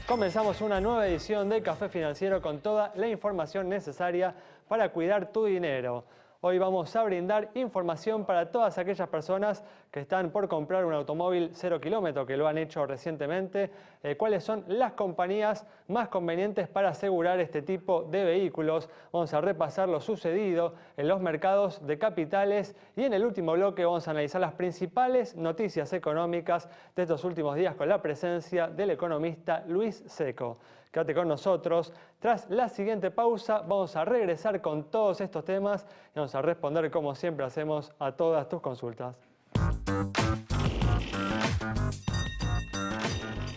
Comenzamos una nueva edición de Café Financiero con toda la información necesaria para cuidar tu dinero. Hoy vamos a brindar información para todas aquellas personas que están por comprar un automóvil 0 kilómetro, que lo han hecho recientemente. ¿Cuáles son las compañías más convenientes para asegurar este tipo de vehículos? Vamos a repasar lo sucedido en los mercados de capitales y en el último bloque vamos a analizar las principales noticias económicas de estos últimos días con la presencia del economista Luis Seco. Quédate con nosotros. Tras la siguiente pausa vamos a regresar con todos estos temas y vamos a responder como siempre hacemos a todas tus consultas.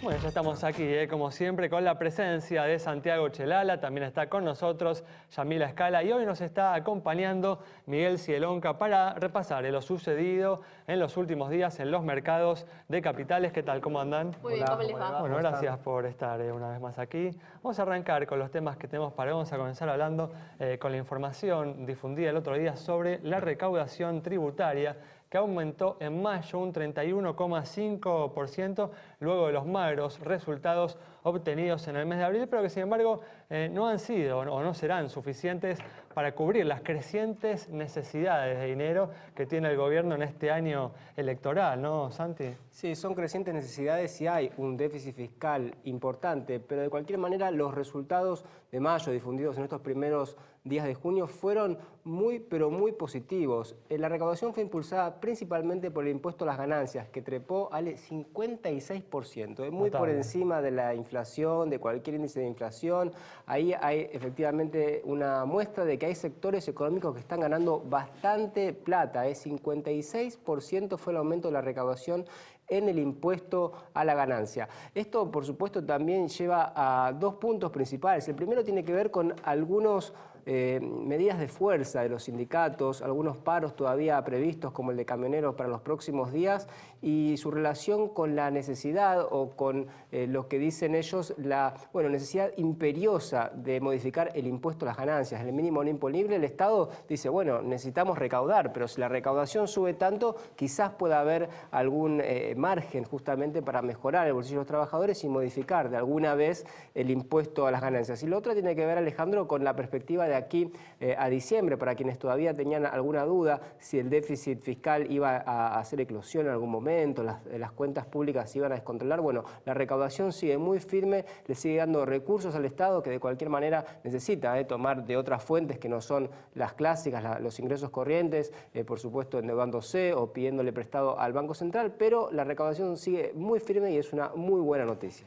Bueno, ya estamos aquí, como siempre, con la presencia de Santiago Chelala. También está con nosotros Yamila Escala y hoy nos está acompañando Miguel Cielonca para repasar lo sucedido en los últimos días en los mercados de capitales. ¿Qué tal? ¿Cómo andan? Muy bien, ¿cómo les va? Bueno, gracias por estar una vez más aquí. Vamos a arrancar con los temas que tenemos para hoy. Vamos a comenzar hablando con la información difundida el otro día sobre la recaudación tributaria, que aumentó en mayo un 31,5% luego de los magros resultados obtenidos en el mes de abril, pero que sin embargo no han sido o no serán suficientes para cubrir las crecientes necesidades de dinero que tiene el gobierno en este año electoral, ¿no, Santi? Sí, son crecientes necesidades y hay un déficit fiscal importante, pero de cualquier manera los resultados de mayo difundidos en estos primeros días de junio fueron pero muy positivos. La recaudación fue impulsada principalmente por el impuesto a las ganancias, que trepó al 56%, muy por encima de la inflación, de cualquier índice de inflación. Ahí hay efectivamente una muestra de que hay sectores económicos que están ganando bastante plata. 56% fue el aumento de la recaudación en el impuesto a la ganancia. Esto, por supuesto, también lleva a dos puntos principales. El primero tiene que ver con algunos medidas de fuerza de los sindicatos, algunos paros todavía previstos como el de camioneros para los próximos días y su relación con la necesidad o con lo que dicen ellos, la necesidad imperiosa de modificar el impuesto a las ganancias, el mínimo no imponible. El Estado dice, bueno, necesitamos recaudar, pero si la recaudación sube tanto, quizás pueda haber algún margen justamente para mejorar el bolsillo de los trabajadores y modificar de alguna vez el impuesto a las ganancias. Y lo otro tiene que ver, Alejandro, con la perspectiva de aquí a diciembre, para quienes todavía tenían alguna duda si el déficit fiscal iba a hacer eclosión en algún momento, las cuentas públicas se iban a descontrolar. Bueno, la recaudación sigue muy firme, le sigue dando recursos al Estado que de cualquier manera necesita tomar de otras fuentes que no son las clásicas, los ingresos corrientes, por supuesto endeudándose o pidiéndole prestado al Banco Central, pero la recaudación sigue muy firme y es una muy buena noticia.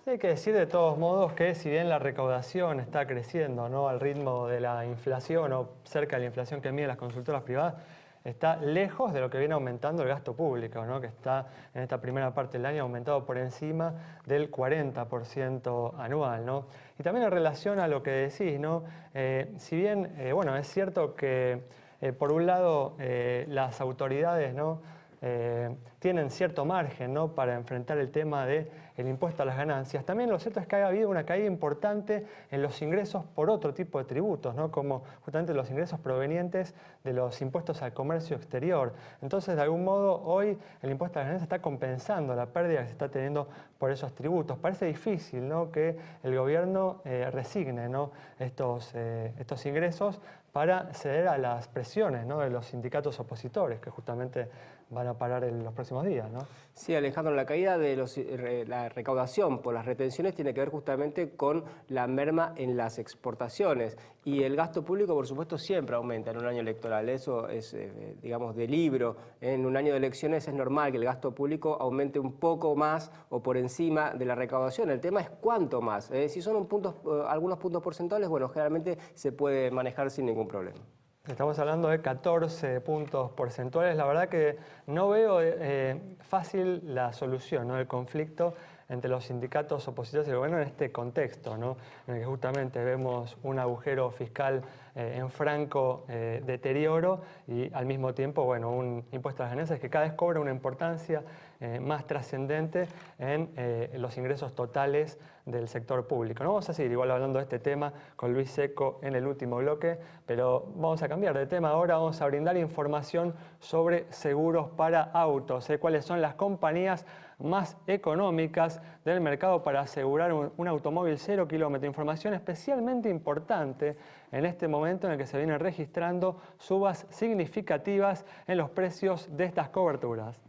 Hay que decir de todos modos que si bien la recaudación está creciendo, ¿no?, al ritmo de la inflación o cerca de la inflación que miden las consultoras privadas, está lejos de lo que viene aumentando el gasto público, ¿no?, que está en esta primera parte del año aumentado por encima del 40% anual, ¿no? Y también en relación a lo que decís, ¿no? Si bien es cierto que por un lado las autoridades, ¿no?, tienen cierto margen, ¿no?, para enfrentar el tema del impuesto a las ganancias. También lo cierto es que ha habido una caída importante en los ingresos por otro tipo de tributos, ¿no?, como justamente los ingresos provenientes de los impuestos al comercio exterior. Entonces, de algún modo, hoy el impuesto a las ganancias está compensando la pérdida que se está teniendo por esos tributos. Parece difícil, ¿no?, que el gobierno resigne, ¿no?, estos ingresos para ceder a las presiones, ¿no?, de los sindicatos opositores, que justamente van a parar en los próximos días, ¿no? Sí, Alejandro, la caída de la recaudación por las retenciones tiene que ver justamente con la merma en las exportaciones. Y el gasto público, por supuesto, siempre aumenta en un año electoral. Eso es, digamos, de libro. En un año de elecciones es normal que el gasto público aumente un poco más o por encima de la recaudación. El tema es cuánto más. Si son algunos puntos porcentuales, bueno, generalmente se puede manejar sin ningún problema. Estamos hablando de 14 puntos porcentuales. La verdad que no veo fácil la solución, ¿no?, del conflicto entre los sindicatos opositores y el gobierno en este contexto, ¿no?, en el que justamente vemos un agujero fiscal en franco deterioro y al mismo tiempo, un impuesto a las ganancias que cada vez cobra una importancia más trascendente en los ingresos totales del sector público, ¿no? Vamos a seguir igual hablando de este tema con Luis Seco en el último bloque, pero vamos a cambiar de tema ahora. Vamos a brindar información sobre seguros para autos, cuáles son las compañías más económicas del mercado para asegurar un automóvil 0 kilómetro. Información especialmente importante en este momento en el que se vienen registrando subas significativas en los precios de estas coberturas.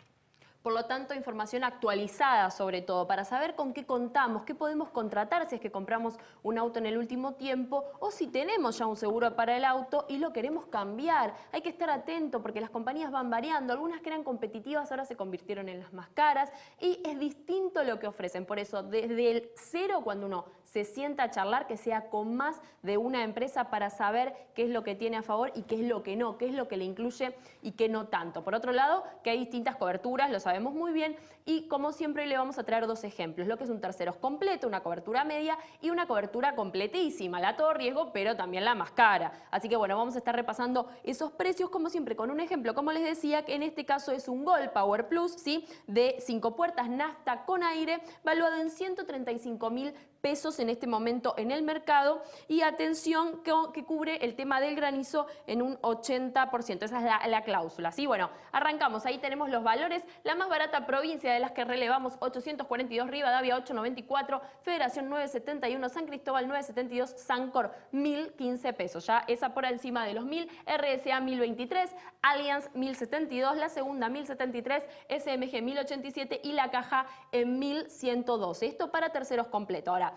Por lo tanto, información actualizada sobre todo, para saber con qué contamos, qué podemos contratar si es que compramos un auto en el último tiempo o si tenemos ya un seguro para el auto y lo queremos cambiar. Hay que estar atento porque las compañías van variando. Algunas que eran competitivas ahora se convirtieron en las más caras y es distinto lo que ofrecen. Por eso, desde el cero, cuando uno se sienta a charlar, que sea con más de una empresa para saber qué es lo que tiene a favor y qué es lo que no, qué es lo que le incluye y qué no tanto. Por otro lado, que hay distintas coberturas, lo sabemos muy bien, y como siempre le vamos a traer dos ejemplos, lo que es un terceros completo, una cobertura media y una cobertura completísima, la todo riesgo, pero también la más cara. Así que bueno, vamos a estar repasando esos precios como siempre con un ejemplo, como les decía, que en este caso es un Gol Power Plus, ¿sí? De 5 puertas, nafta con aire, valuado en 135.000 pesos en este momento en el mercado, y atención que cubre el tema del granizo en un 80%, esa es la cláusula, ¿sí? Bueno, arrancamos, ahí tenemos los valores, la más barata provincia de las que relevamos, 842, Rivadavia 894, Federación 971, San Cristóbal 972, Sancor 1.015 pesos, ya esa por encima de los 1.000, RSA 1.023, Allianz 1.072, la segunda 1.073, SMG 1.087 y la caja en 1.112, esto para terceros completos. Ahora,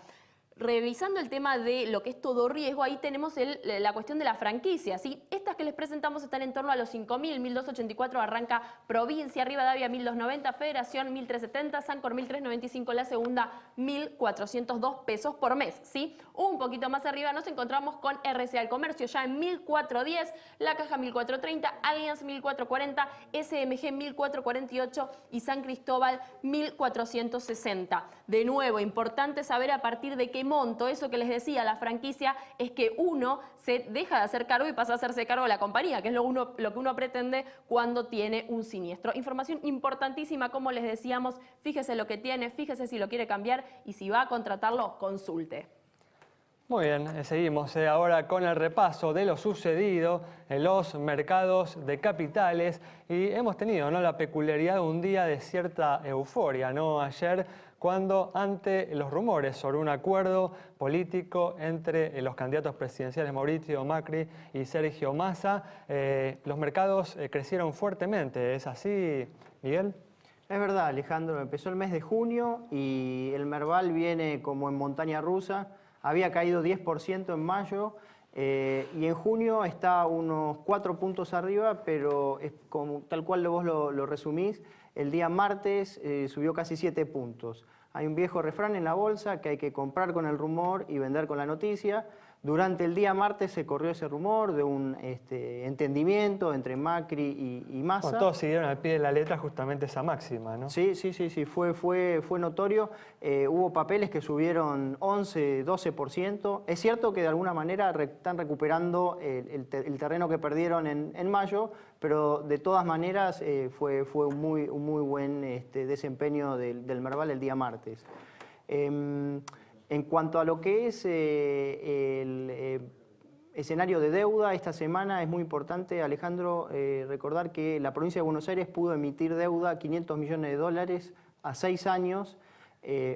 revisando el tema de lo que es todo riesgo, ahí tenemos la cuestión de la franquicia, ¿sí? Estas que les presentamos están en torno a los 5.000, 1.284 arranca provincia, Rivadavia 1.290, Federación 1.370, Sancor 1.395, la segunda 1.402 pesos por mes, ¿sí? Un poquito más arriba nos encontramos con RCA el Comercio ya en 1.410, la Caja 1.430, Allianz 1.440, SMG 1.448 y San Cristóbal 1.460. De nuevo, importante saber a partir de qué monto, eso que les decía, la franquicia es que uno se deja de hacer cargo y pasa a hacerse cargo de la compañía, que es lo que uno pretende cuando tiene un siniestro. Información importantísima, como les decíamos, fíjese lo que tiene, fíjese si lo quiere cambiar y si va a contratarlo, consulte. Muy bien, seguimos ahora con el repaso de lo sucedido en los mercados de capitales y hemos tenido, ¿no?, la peculiaridad de un día de cierta euforia, ¿no? Ayer, cuando ante los rumores sobre un acuerdo político entre los candidatos presidenciales Mauricio Macri y Sergio Massa, los mercados crecieron fuertemente. ¿Es así, Miguel? Es verdad, Alejandro. Empezó el mes de junio y el Merval viene como en montaña rusa. Había caído 10% en mayo y en junio está unos 4 puntos arriba, pero es como, tal cual vos lo resumís. El día martes subió casi 7 puntos. Hay un viejo refrán en la bolsa que hay que comprar con el rumor y vender con la noticia. Durante el día martes se corrió ese rumor de un entendimiento entre Macri y Massa. Bueno, todos siguieron al pie de la letra justamente esa máxima, ¿no? Sí, fue notorio. Hubo papeles que subieron 11, 12%. Es cierto que de alguna manera están recuperando el terreno que perdieron en mayo, pero de todas maneras fue un muy buen desempeño del Merval el día martes. En cuanto a lo que es el escenario de deuda, esta semana es muy importante, Alejandro, recordar que la provincia de Buenos Aires pudo emitir deuda, 500 millones de dólares a 6 años,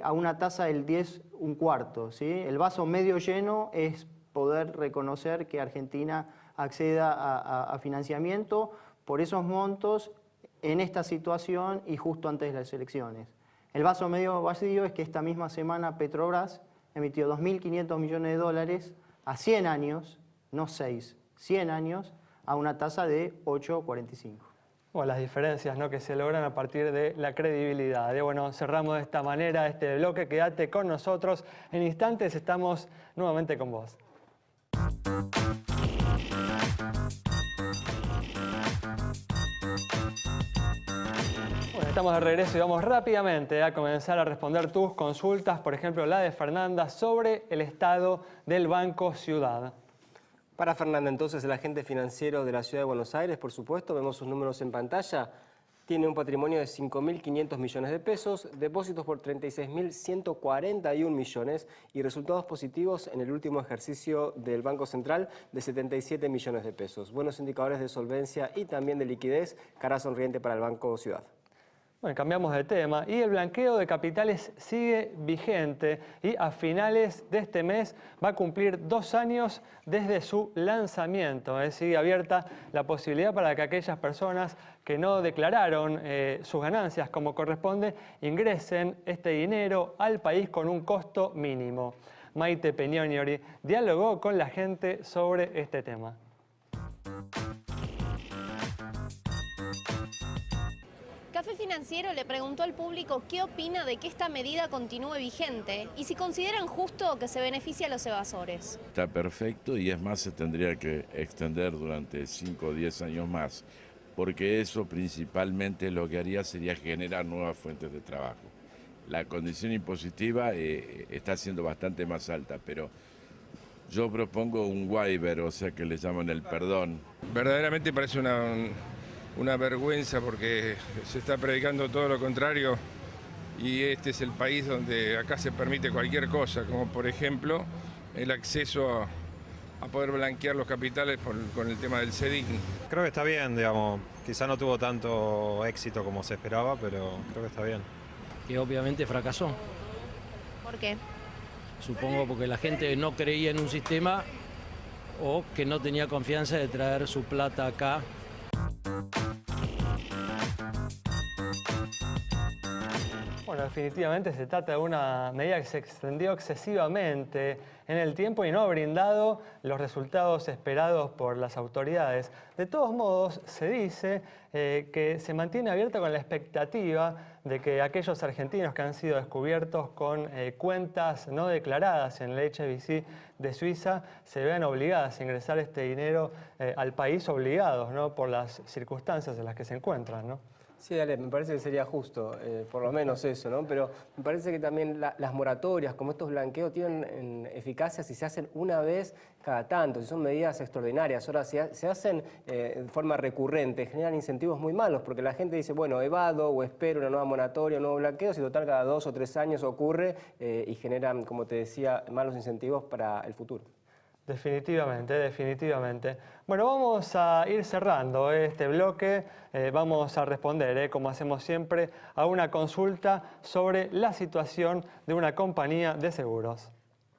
a una tasa del 10,25, ¿sí? El vaso medio lleno es poder reconocer que Argentina acceda a financiamiento por esos montos en esta situación y justo antes de las elecciones. El vaso medio vacío es que esta misma semana Petrobras emitió 2.500 millones de dólares a 100 años, no 6, 100 años, a una tasa de 8,45. Bueno, las diferencias, ¿no?, que se logran a partir de la credibilidad. Bueno, cerramos de esta manera este bloque. Quédate con nosotros. En instantes estamos nuevamente con vos. Bueno, estamos de regreso y vamos rápidamente a comenzar a responder tus consultas, por ejemplo la de Fernanda sobre el estado del Banco Ciudad. Para Fernanda, entonces, el agente financiero de la Ciudad de Buenos Aires, por supuesto, vemos sus números en pantalla, tiene un patrimonio de 5.500 millones de pesos, depósitos por 36.141 millones y resultados positivos en el último ejercicio del Banco Central de 77 millones de pesos. Buenos indicadores de solvencia y también de liquidez, cara sonriente para el Banco Ciudad. Bueno, cambiamos de tema y el blanqueo de capitales sigue vigente y a finales de este mes va a cumplir 2 años desde su lanzamiento. Sigue abierta la posibilidad para que aquellas personas que no declararon sus ganancias como corresponde ingresen este dinero al país con un costo mínimo. Maite Peñoniori dialogó con la gente sobre este tema. Café Financiero le preguntó al público qué opina de que esta medida continúe vigente y si consideran justo que se beneficie a los evasores. Está perfecto y es más, se tendría que extender durante 5 o 10 años más, porque eso principalmente lo que haría sería generar nuevas fuentes de trabajo. La condición impositiva está siendo bastante más alta, pero yo propongo un waiver, o sea que le llaman el perdón. Verdaderamente parece una vergüenza porque se está predicando todo lo contrario y este es el país donde acá se permite cualquier cosa, como por ejemplo el acceso a poder blanquear los capitales con el tema del CEDIC. Creo que está bien, digamos, quizá no tuvo tanto éxito como se esperaba, pero creo que está bien. Que obviamente fracasó. ¿Por qué? Supongo porque la gente no creía en un sistema o que no tenía confianza de traer su plata acá. Bueno, definitivamente se trata de una medida que se extendió excesivamente en el tiempo y no ha brindado los resultados esperados por las autoridades. De todos modos, se dice que se mantiene abierta con la expectativa de que aquellos argentinos que han sido descubiertos con cuentas no declaradas en el HSBC de Suiza se vean obligadas a ingresar este dinero al país, obligados, ¿no?, por las circunstancias en las que se encuentran, ¿no? Sí, Ale, me parece que sería justo, por lo menos eso, ¿no? Pero me parece que también las moratorias, como estos blanqueos, tienen eficacia si se hacen una vez cada tanto, si son medidas extraordinarias. Ahora, si se hacen de forma recurrente, generan incentivos muy malos, porque la gente dice, bueno, evado o espero una nueva moratoria, un nuevo blanqueo, si total cada 2 o 3 años ocurre y generan, como te decía, malos incentivos para el futuro. Definitivamente, definitivamente. Bueno, vamos a ir cerrando este bloque. Vamos a responder, como hacemos siempre, a una consulta sobre la situación de una compañía de seguros.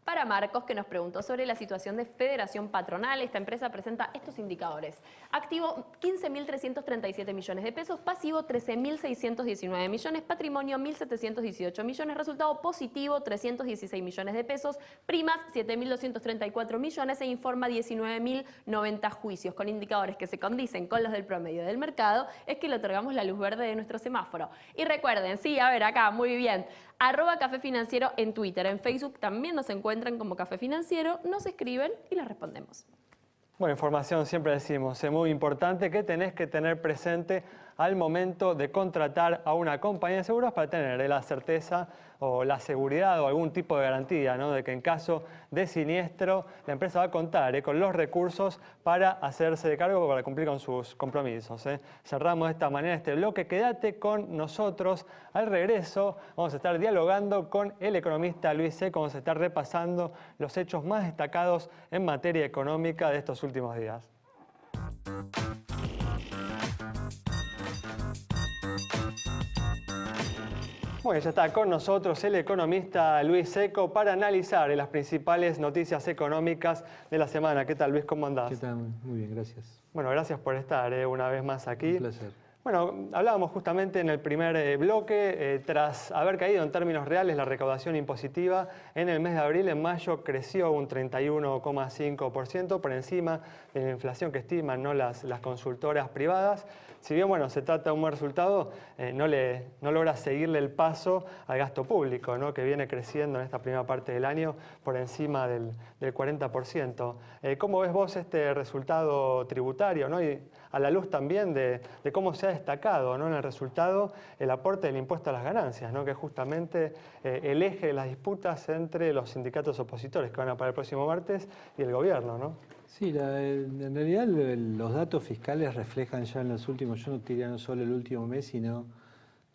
Para Marcos, que nos preguntó sobre la situación de Federación Patronal, esta empresa presenta estos indicadores. Activo, 15.337 millones de pesos. Pasivo, 13.619 millones. Patrimonio, 1.718 millones. Resultado positivo, 316 millones de pesos. Primas, 7.234 millones. E informa 19.090 juicios. Con indicadores que se condicen con los del promedio del mercado, es que le otorgamos la luz verde de nuestro semáforo. Y recuerden, sí, a ver, acá, muy bien. @Café Financiero en Twitter. En Facebook también nos encuentran como Café Financiero, nos escriben y les respondemos. Bueno, información siempre decimos, es muy importante que tenés que tener presente al momento de contratar a una compañía de seguros para tener la certeza o la seguridad o algún tipo de garantía, ¿no?, de que en caso de siniestro la empresa va a contar con los recursos para hacerse de cargo, para cumplir con sus compromisos. Cerramos de esta manera este bloque. Quédate con nosotros. Al regreso vamos a estar dialogando con el economista Luis Seco. Vamos a estar repasando los hechos más destacados en materia económica de estos últimos días. Bueno, ya está con nosotros el economista Luis Seco para analizar las principales noticias económicas de la semana. ¿Qué tal, Luis? ¿Cómo andás? ¿Qué tal? Muy bien, gracias. Bueno, gracias por estar una vez más aquí. Un placer. Bueno, hablábamos justamente en el primer bloque, tras haber caído en términos reales la recaudación impositiva en el mes de abril, en mayo creció un 31,5% por encima de la inflación que estiman, ¿no?, las consultoras privadas. Si bien, bueno, se trata de un buen resultado, no logra seguirle el paso al gasto público, ¿no?, que viene creciendo en esta primera parte del año por encima del 40%. ¿Cómo ves vos este resultado tributario, ¿no?, y a la luz también de cómo se ha destacado, ¿no?, en el resultado el aporte del impuesto a las ganancias, ¿no?, que es justamente el eje de las disputas entre los sindicatos opositores que van a para el próximo martes y el gobierno, ¿no? Sí, en realidad los datos fiscales reflejan ya en los últimos, yo no diría no solo el último mes, sino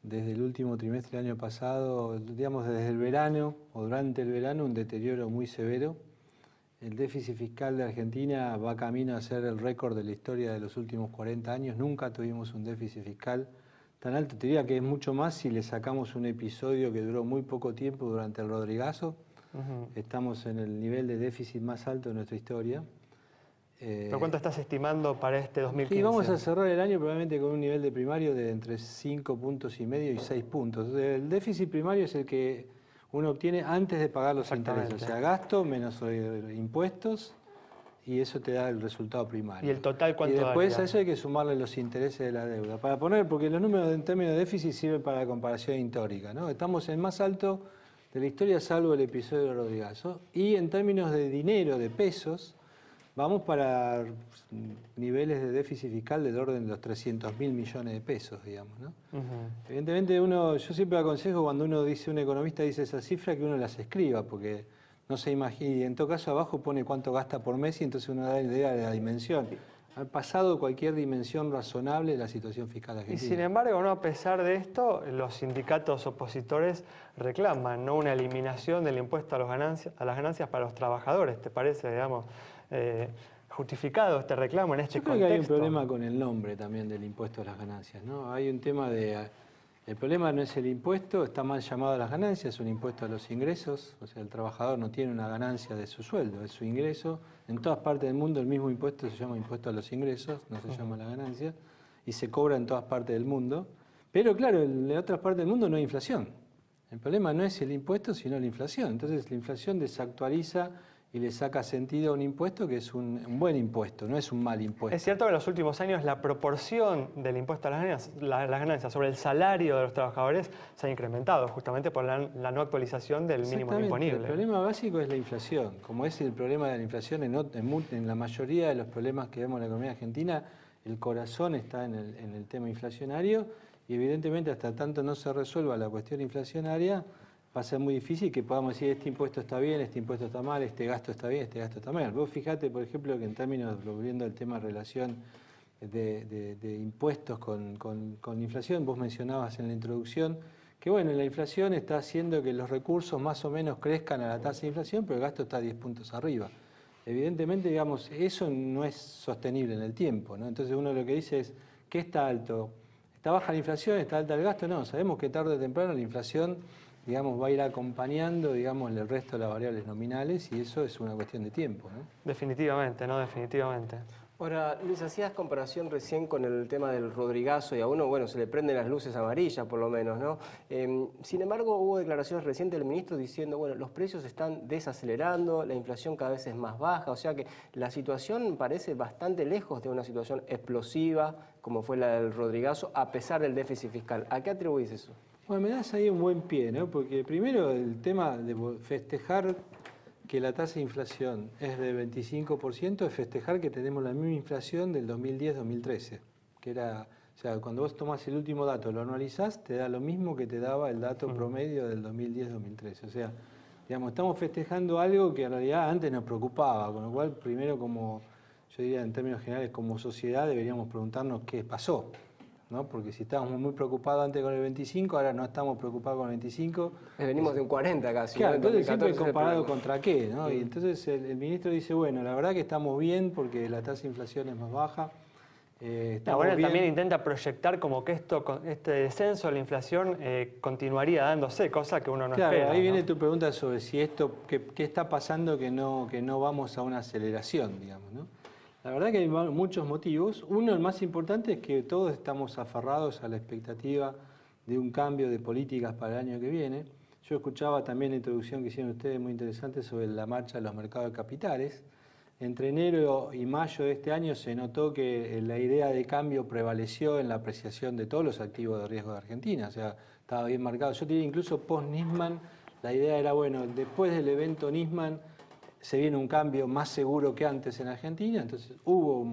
desde el último trimestre del año pasado, digamos desde el verano o durante el verano, un deterioro muy severo. El déficit fiscal de Argentina va camino a ser el récord de la historia de los últimos 40 años. Nunca tuvimos un déficit fiscal tan alto. Te diría que es mucho más si le sacamos un episodio que duró muy poco tiempo durante el Rodrigazo. Estamos en el nivel de déficit más alto de nuestra historia. ¿Pero cuánto estás estimando para este 2015? Y vamos a cerrar el año probablemente con un nivel de primario de entre 5,5 puntos y 6 puntos. El déficit primario es el que uno obtiene antes de pagar los intereses. O sea, gasto menos impuestos, y eso te da el resultado primario. ¿Y el total cuánto Y después daría? a eso hay que sumarle los intereses de la deuda. Para poner, porque los números en términos de déficit sirven para la comparación histórica, ¿no? Estamos en el más alto de la historia, salvo el episodio de Rodrigazo. Y en términos de dinero, de pesos, vamos para niveles de déficit fiscal del orden de los 300.000 millones de pesos, digamos, ¿no? Evidentemente yo siempre aconsejo cuando un economista dice esa cifra, que uno las escriba, porque no se imagina, y en todo caso abajo pone cuánto gasta por mes y entonces uno da idea de la dimensión. Ha pasado cualquier dimensión razonable de la situación fiscal argentina. Y sin embargo, ¿no? A pesar de esto, los sindicatos opositores reclaman, ¿no?, una eliminación del impuesto a las ganancias para los trabajadores. ¿Te parece, digamos, justificado este reclamo en este Yo creo contexto? que hay un problema con el nombre también del impuesto a las ganancias, ¿no? Hay un tema de... El problema no es el impuesto, está mal llamado a las ganancias, es un impuesto a los ingresos. O sea, el trabajador no tiene una ganancia de su sueldo, es su ingreso. En todas partes del mundo el mismo impuesto se llama impuesto a los ingresos, no se llama la ganancia, y se cobra en todas partes del mundo. Pero claro, en otras partes del mundo no hay inflación. El problema no es el impuesto, sino la inflación. Entonces la inflación desactualiza y le saca sentido a un impuesto que es un buen impuesto, no es un mal impuesto. Es cierto que en los últimos años la proporción del impuesto a las ganancias sobre el salario de los trabajadores se ha incrementado, justamente por la no actualización del mínimo disponible. El problema básico es la inflación. Como es el problema de la inflación en la mayoría de los problemas que vemos en la economía argentina, el corazón está en el tema inflacionario, y evidentemente hasta tanto no se resuelva la cuestión inflacionaria, va a ser muy difícil que podamos decir este impuesto está bien, este impuesto está mal, este gasto está bien, este gasto está mal. Vos fijate, por ejemplo, que en términos, volviendo al tema de relación de impuestos con inflación, vos mencionabas en la introducción que bueno, la inflación está haciendo que los recursos más o menos crezcan a la tasa de inflación, pero el gasto está 10 puntos arriba. Evidentemente, digamos, eso no es sostenible en el tiempo, ¿no? Entonces uno lo que dice es, ¿qué está alto? ¿Está baja la inflación? ¿Está alta el gasto? No, sabemos que tarde o temprano la inflación, digamos, va a ir acompañando, digamos, el resto de las variables nominales, y eso es una cuestión de tiempo, ¿no? Definitivamente, ¿no? Definitivamente. Ahora, Luis, hacías comparación recién con el tema del Rodrigazo y a uno, bueno, se le prenden las luces amarillas por lo menos, ¿no? Sin embargo, hubo declaraciones recientes del ministro diciendo, bueno, los precios están desacelerando, la inflación cada vez es más baja, o sea que la situación parece bastante lejos de una situación explosiva como fue la del Rodrigazo, a pesar del déficit fiscal. ¿A qué atribuís eso? Bueno, me das ahí un buen pie, ¿no? Porque primero el tema de festejar que la tasa de inflación es de 25%, es festejar que tenemos la misma inflación del 2010-2013, que era, o sea, cuando vos tomás el último dato, lo anualizás, te da lo mismo que te daba el dato promedio del 2010-2013. O sea, digamos, estamos festejando algo que en realidad antes nos preocupaba, con lo cual primero, como yo diría en términos generales, como sociedad deberíamos preguntarnos qué pasó, ¿no? Porque si estábamos muy preocupados antes con el 25, ahora no estamos preocupados con el 25. Venimos de un 40 casi. Claro, ¿no? entonces siempre comparado problema. contra qué, ¿no? Y entonces el ministro dice, bueno, la verdad que estamos bien porque la tasa de inflación es más baja. Bueno, también intenta proyectar como que este descenso de la inflación continuaría dándose, cosa que uno no espera. Ahí viene ¿no? tu pregunta sobre si esto, qué está pasando que no vamos a una aceleración, digamos, ¿no? La verdad que hay muchos motivos. Uno, el más importante, es que todos estamos aferrados a la expectativa de un cambio de políticas para el año que viene. Yo escuchaba también la introducción que hicieron ustedes muy interesante sobre la marcha de los mercados de capitales. Entre enero y mayo de este año se notó que la idea de cambio prevaleció en la apreciación de todos los activos de riesgo de Argentina. O sea, estaba bien marcado. Yo diría incluso post-Nisman, la idea era, bueno, después del evento Nisman, se viene un cambio más seguro que antes en Argentina, entonces hubo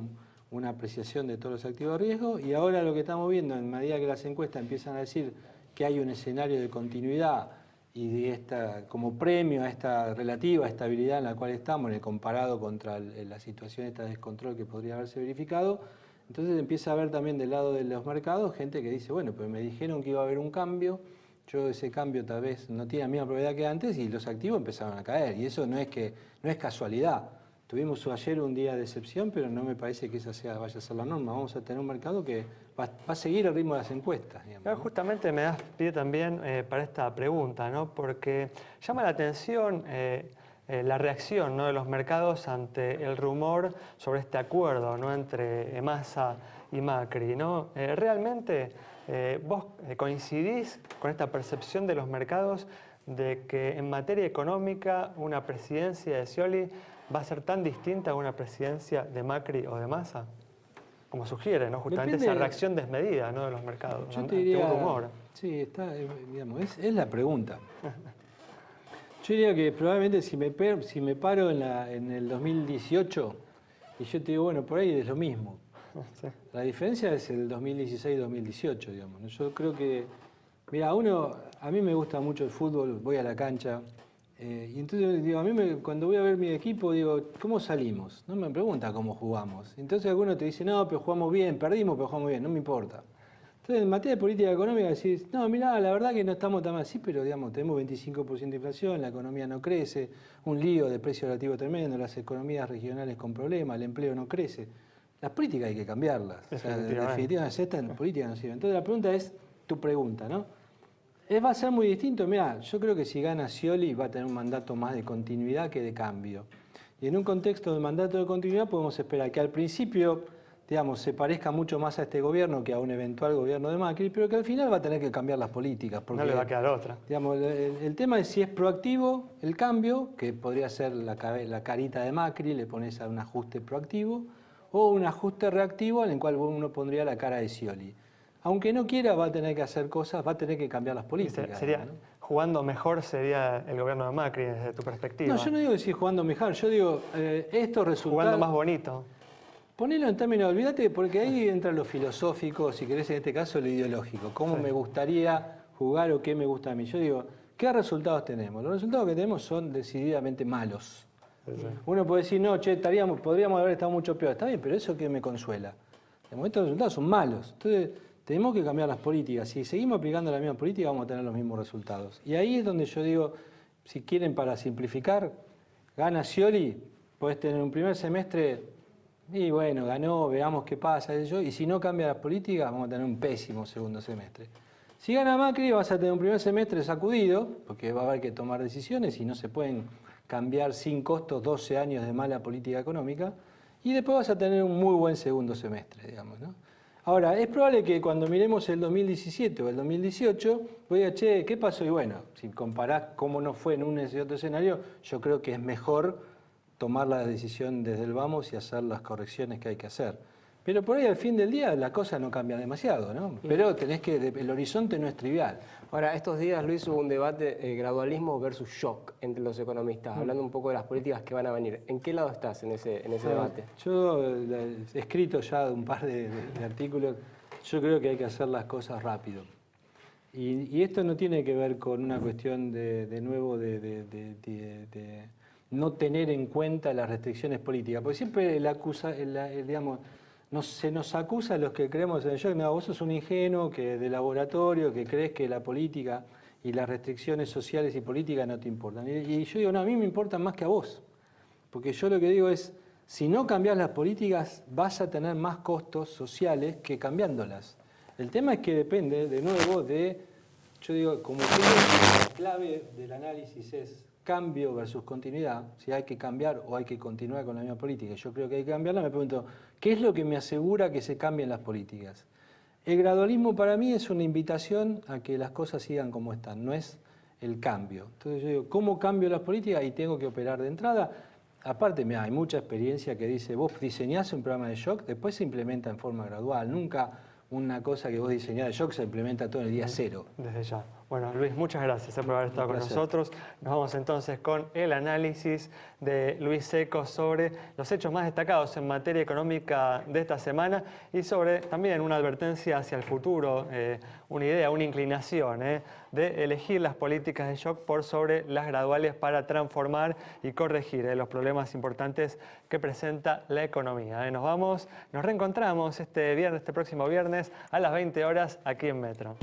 una apreciación de todos los activos de riesgo, y ahora lo que estamos viendo, en medida que las encuestas empiezan a decir que hay un escenario de continuidad y de como premio a esta relativa estabilidad en la cual estamos, comparado contra la situación esta de descontrol que podría haberse verificado, entonces empieza a haber también del lado de los mercados gente que dice, bueno, pues me dijeron que iba a haber un cambio, yo ese cambio tal vez no tiene la misma probabilidad que antes y los activos empezaron a caer. Y eso no es casualidad. Tuvimos ayer un día de excepción, pero no me parece que esa vaya a ser la norma. Vamos a tener un mercado que va a seguir el ritmo de las encuestas. Digamos, ¿no? Justamente me das pie también para esta pregunta, ¿no? Porque llama la atención la reacción, ¿no?, de los mercados ante el rumor sobre este acuerdo, ¿no?, entre Massa y Macri, ¿no? ¿Realmente vos coincidís con esta percepción de los mercados de que en materia económica una presidencia de Scioli va a ser tan distinta a una presidencia de Macri o de Massa? Como sugiere, ¿no?, justamente esa reacción desmedida, ¿no?, de los mercados. Yo te diría, un rumor. Sí, está, digamos, es la pregunta. Yo diría que probablemente si me paro en el 2018 y yo te digo, bueno, por ahí es lo mismo. Sí. La diferencia es el 2016-2018, digamos, ¿no? Yo creo que, mira, a mí me gusta mucho el fútbol, voy a la cancha, y entonces digo, cuando voy a ver mi equipo, digo, ¿cómo salimos? No me pregunta cómo jugamos. Entonces alguno te dice, no, pero jugamos bien, perdimos, pero jugamos bien, no me importa. Entonces en materia de política económica decís, no, mirá, la verdad que no estamos tan mal, sí, pero digamos, tenemos 25% de inflación, la economía no crece, un lío de precio relativo tremendo, las economías regionales con problemas, el empleo no crece. Las políticas hay que cambiarlas. O sea, definitivamente esta política no sirve. Entonces la pregunta es, tu pregunta, ¿no? Va a ser muy distinto. Mirá, yo creo que si gana Scioli va a tener un mandato más de continuidad que de cambio. Y en un contexto de mandato de continuidad podemos esperar que al principio, digamos, se parezca mucho más a este gobierno que a un eventual gobierno de Macri, pero que al final va a tener que cambiar las políticas. Porque, no le va a quedar otra. Digamos, el tema es si es proactivo el cambio, que podría ser la carita de Macri, le pones a un ajuste proactivo, o un ajuste reactivo en el cual uno pondría la cara de Scioli. Aunque no quiera, va a tener que hacer cosas, va a tener que cambiar las políticas. Sería, ¿no? Jugando mejor sería el gobierno de Macri desde tu perspectiva. No, yo no digo que sí jugando mejor, yo digo, estos resultados... Jugando más bonito. Ponelo en términos, olvídate, porque ahí entra lo filosófico, si querés en este caso lo ideológico. ¿Cómo me gustaría jugar o qué me gusta a mí? Yo digo, ¿qué resultados tenemos? Los resultados que tenemos son decididamente malos. Sí. Uno puede decir, no, che, podríamos haber estado mucho peor. Está bien, pero eso que me consuela. De momento los resultados son malos. Entonces, tenemos que cambiar las políticas. Si seguimos aplicando la misma política, vamos a tener los mismos resultados. Y ahí es donde yo digo, si quieren para simplificar, gana Scioli, podés tener un primer semestre, y bueno, ganó, veamos qué pasa, y si no cambia las políticas, vamos a tener un pésimo segundo semestre. Si gana Macri, vas a tener un primer semestre sacudido, porque va a haber que tomar decisiones y no se pueden cambiar sin costos 12 años de mala política económica, y después vas a tener un muy buen segundo semestre, digamos, ¿no? Ahora, es probable que cuando miremos el 2017 o el 2018, voy a, che, ¿qué pasó? Y bueno, si comparás cómo no fue en un y otro escenario, yo creo que es mejor tomar la decisión desde el vamos y hacer las correcciones que hay que hacer. Pero por ahí al fin del día la cosa no cambia demasiado, ¿no? Pero el horizonte no es trivial. Ahora, estos días, Luis, hubo un debate gradualismo versus shock entre los economistas, hablando un poco de las políticas que van a venir. ¿En qué lado estás en ese debate? Yo he escrito ya un par de artículos. Yo creo que hay que hacer las cosas rápido. Y esto no tiene que ver con una cuestión de no tener en cuenta las restricciones políticas. Porque siempre se nos acusa a los que creemos en el shock, no, vos sos un ingenuo de laboratorio, que crees que la política y las restricciones sociales y políticas no te importan. Y yo digo, no, a mí me importan más que a vos. Porque yo lo que digo es, si no cambiás las políticas, vas a tener más costos sociales que cambiándolas. El tema es que depende, de nuevo, yo digo, como que la clave del análisis es cambio versus continuidad, si hay que cambiar o hay que continuar con la misma política. Yo creo que hay que cambiarla. Me pregunto, ¿qué es lo que me asegura que se cambien las políticas? El gradualismo para mí es una invitación a que las cosas sigan como están, no es el cambio. Entonces yo digo, ¿cómo cambio las políticas? Y tengo que operar de entrada. Aparte, mira, hay mucha experiencia que dice, vos diseñás un programa de shock, después se implementa en forma gradual. Nunca una cosa que vos diseñás de shock se implementa todo en el día cero. Desde ya. Bueno, Luis, muchas gracias por haber estado con nosotros. Nos vamos entonces con el análisis de Luis Seco sobre los hechos más destacados en materia económica de esta semana y sobre también una advertencia hacia el futuro, una idea, una inclinación de elegir las políticas de shock por sobre las graduales para transformar y corregir los problemas importantes que presenta la economía. Nos reencontramos este próximo viernes a las 20 horas aquí en Metro.